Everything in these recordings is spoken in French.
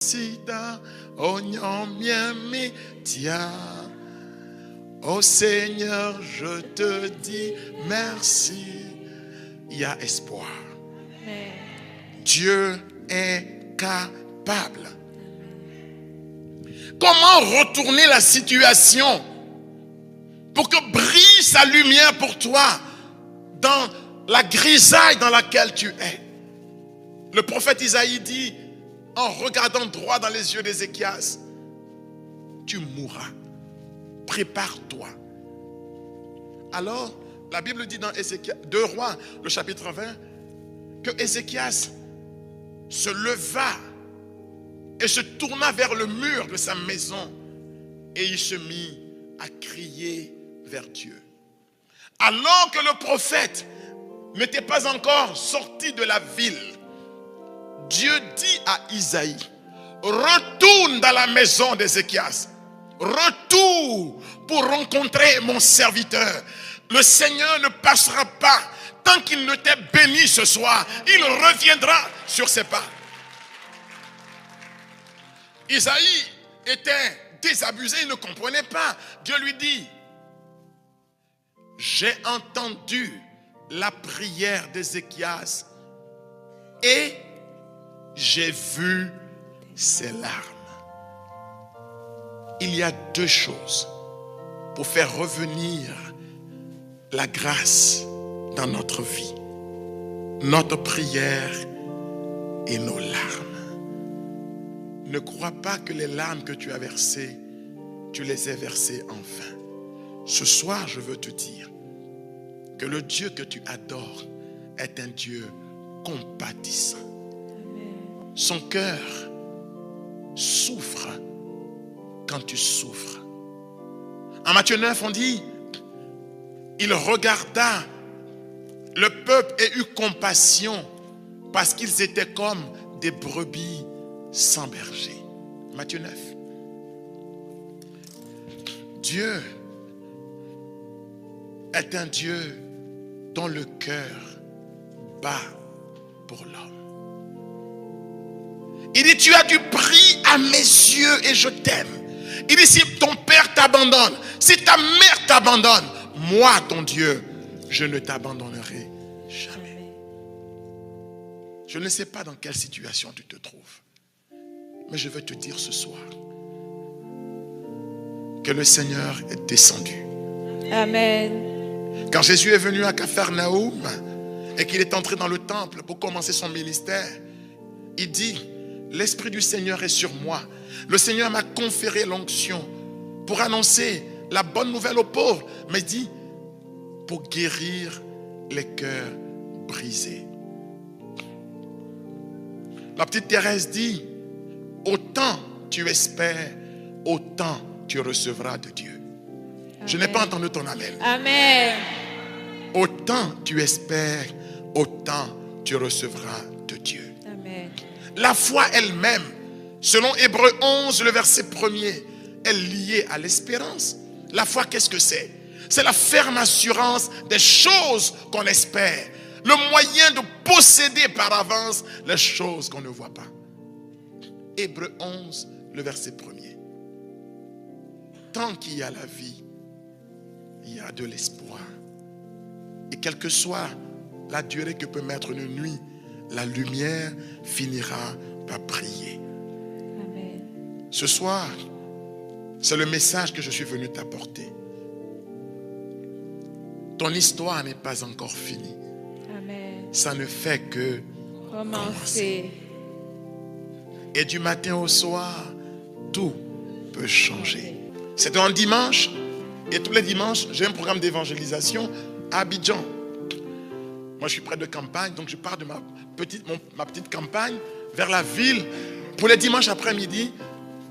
Sida, oignon miami, tiens. Oh Seigneur, je te dis merci. Il y a espoir. Amen. Dieu est capable. Comment retourner la situation pour que brille sa lumière pour toi dans la grisaille dans laquelle tu es? Le prophète Isaïe dit, en regardant droit dans les yeux d'Ézéchias, tu mourras. Prépare-toi. Alors, la Bible dit dans 2 Rois, le chapitre 20, que Ézéchias se leva et se tourna vers le mur de sa maison et il se mit à crier vers Dieu. Alors que le prophète n'était pas encore sorti de la ville, Dieu dit à Isaïe, retourne dans la maison d'Ézéchias, retourne pour rencontrer mon serviteur. Le Seigneur ne passera pas tant qu'il ne t'ait béni ce soir. Il reviendra sur ses pas. Isaïe était désabusé, il ne comprenait pas. Dieu lui dit, j'ai entendu la prière d'Ézéchias et j'ai vu ses larmes. Il y a 2 choses pour faire revenir la grâce dans notre vie. Notre prière et nos larmes. Ne crois pas que les larmes que tu as versées, tu les aies versées en vain. Ce soir, je veux te dire que le Dieu que tu adores est un Dieu compatissant. Son cœur souffre quand tu souffres. En Matthieu 9, on dit, il regarda le peuple et eut compassion parce qu'ils étaient comme des brebis sans berger. Matthieu 9. Dieu est un Dieu dont le cœur bat pour l'homme. Il dit, tu as du prix à mes yeux et je t'aime. Il dit, si ton père t'abandonne, si ta mère t'abandonne, moi, ton Dieu, je ne t'abandonnerai jamais. Je ne sais pas dans quelle situation tu te trouves, mais je veux te dire ce soir que le Seigneur est descendu. Amen. Quand Jésus est venu à Capharnaüm et qu'il est entré dans le temple pour commencer son ministère, il dit, l'Esprit du Seigneur est sur moi. Le Seigneur m'a conféré l'onction pour annoncer la bonne nouvelle aux pauvres, mais il dit, pour guérir les cœurs brisés. La petite Thérèse dit, autant tu espères, autant tu recevras de Dieu. Amen. Je n'ai pas entendu ton amen. Amen. Autant tu espères, autant tu recevras de Dieu. Amen. La foi elle-même, selon Hébreux 11, le verset 1er, est liée à l'espérance. La foi, qu'est-ce que c'est? C'est la ferme assurance des choses qu'on espère. Le moyen de posséder par avance les choses qu'on ne voit pas. Hébreux 11, le verset 1er. Tant qu'il y a la vie, il y a de l'espoir. Et quelle que soit la durée que peut mettre une nuit, la lumière finira par briller. Amen. Ce soir, c'est le message que je suis venu t'apporter. Ton histoire n'est pas encore finie. Amen. Ça ne fait que commencer. Et du matin au soir, tout peut changer. C'est un dimanche. Et tous les dimanches, j'ai un programme d'évangélisation à Abidjan. Moi, je suis près de campagne, donc je pars de ma petite campagne vers la ville pour les dimanches après-midi,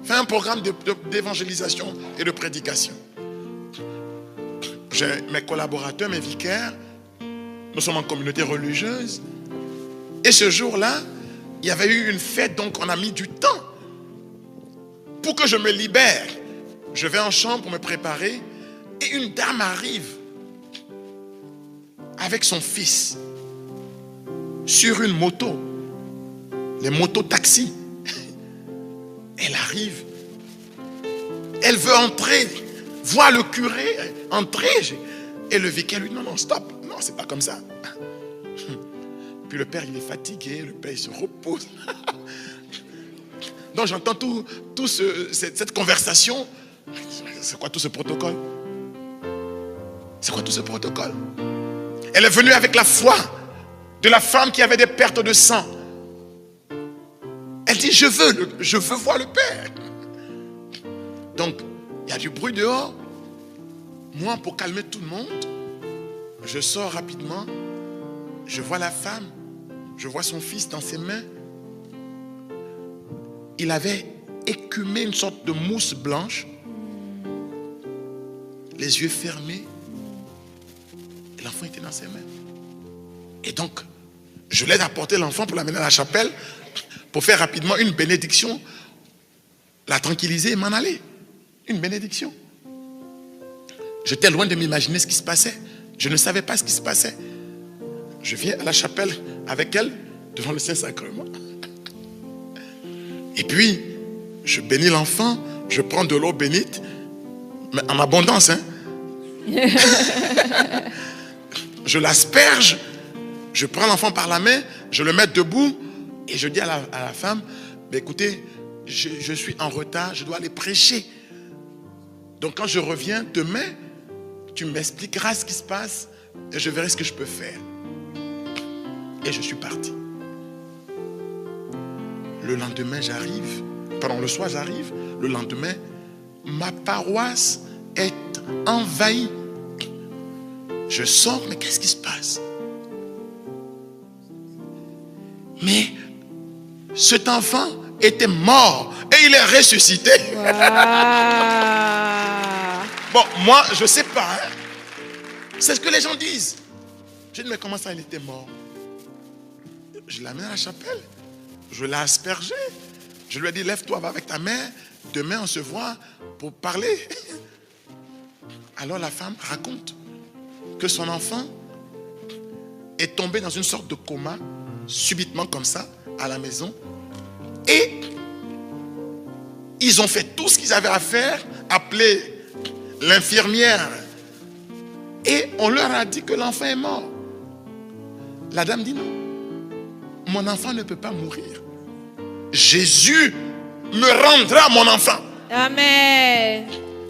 faire un programme d'évangélisation et de prédication. J'ai mes collaborateurs, mes vicaires, nous sommes en communauté religieuse. Et ce jour-là, il y avait eu une fête, donc on a mis du temps pour que je me libère. Je vais en chambre pour me préparer et une dame arrive avec son fils sur une moto, les motos taxis. Elle arrive. Elle veut entrer, voir le curé entrer. Et le vicaire lui dit, non, stop. Non, c'est pas comme ça. Puis le père, il est fatigué. Le père, il se repose. Donc j'entends cette conversation. C'est quoi tout ce protocole? C'est quoi tout ce protocole? Elle est venue avec la foi de la femme qui avait des pertes de sang. Elle dit, je veux voir le Père. Donc, il y a du bruit dehors. Moi, pour calmer tout le monde, je sors rapidement. Je vois la femme. Je vois son fils dans ses mains. Il avait écumé une sorte de mousse blanche. Les yeux fermés. Et l'enfant était dans ses mains. Et donc, je l'aide à porter l'enfant pour l'amener à la chapelle, pour faire rapidement une bénédiction, la tranquilliser et m'en aller. Une bénédiction. J'étais loin de m'imaginer ce qui se passait. Je ne savais pas ce qui se passait. Je viens à la chapelle avec elle, devant le Saint-Sacrement. Et puis, je bénis l'enfant, je prends de l'eau bénite, mais en abondance, hein. Je l'asperge, je prends l'enfant par la main, je le mets debout et je dis à la femme, mais écoutez, je suis en retard, je dois aller prêcher. Donc quand je reviens demain, tu m'expliqueras ce qui se passe et je verrai ce que je peux faire. Et je suis parti. Le lendemain, j'arrive, le soir, j'arrive, le lendemain, ma paroisse est envahie. Je sors, mais qu'est-ce qui se passe? Mais cet enfant était mort et il est ressuscité. Wow. Bon, moi, je ne sais pas. Hein. C'est ce que les gens disent. Je dis, mais comment ça, il était mort? Je l'amène à la chapelle. Je l'ai aspergé. Je lui ai dit, lève-toi, va avec ta mère. Demain, on se voit pour parler. Alors la femme raconte que son enfant est tombé dans une sorte de coma, subitement comme ça, à la maison. Et ils ont fait tout ce qu'ils avaient à faire, appeler l'infirmière. Et on leur a dit que l'enfant est mort. La dame dit non. Mon enfant ne peut pas mourir. Jésus me rendra mon enfant. Amen.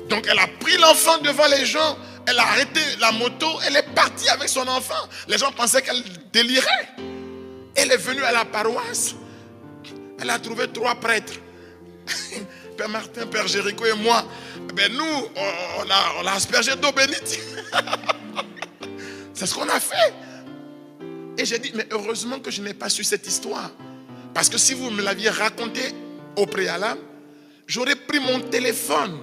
Donc elle a pris l'enfant devant les gens. Elle a arrêté la moto. Elle est partie avec son enfant. Les gens pensaient qu'elle délirait. Elle est venue à la paroisse. Elle a trouvé 3 prêtres. Père Martin, Père Jéricho et moi. Ben nous, on a aspergé d'eau bénite. C'est ce qu'on a fait. Et j'ai dit, mais heureusement que je n'ai pas su cette histoire. Parce que si vous me l'aviez raconté au préalable, j'aurais pris mon téléphone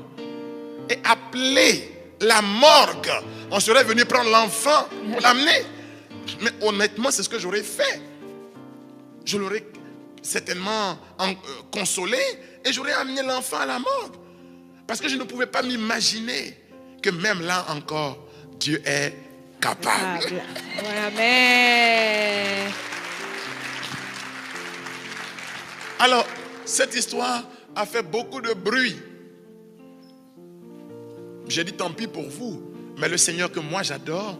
et appelé la morgue. On serait venu prendre l'enfant pour l'amener. Mais honnêtement, c'est ce que j'aurais fait. Je l'aurais certainement consolé et j'aurais amené l'enfant à la morgue. Parce que je ne pouvais pas m'imaginer que même là encore, Dieu est capable. Amen. Alors, cette histoire a fait beaucoup de bruit. J'ai dit tant pis pour vous, mais le Seigneur que moi j'adore,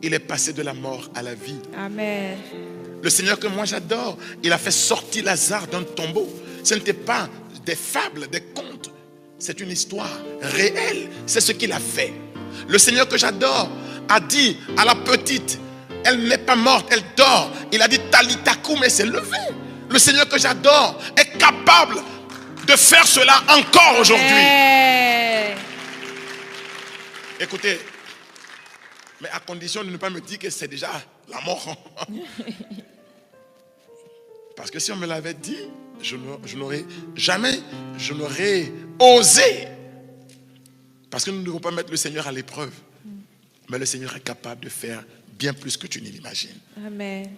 il est passé de la mort à la vie. Amen. Le Seigneur que moi j'adore, il a fait sortir Lazare d'un tombeau. Ce n'était pas des fables, des contes. C'est une histoire réelle. C'est ce qu'il a fait. Le Seigneur que j'adore a dit à la petite, elle n'est pas morte, elle dort. Il a dit Talita koum, mais s'est levée. Le Seigneur que j'adore est capable de faire cela encore aujourd'hui. Amen. Écoutez, mais à condition de ne pas me dire que c'est déjà la mort. Parce que si on me l'avait dit, je n'aurais jamais, je n'aurais osé. Parce que nous ne devons pas mettre le Seigneur à l'épreuve. Mais le Seigneur est capable de faire bien plus que tu ne l'imagines. Amen.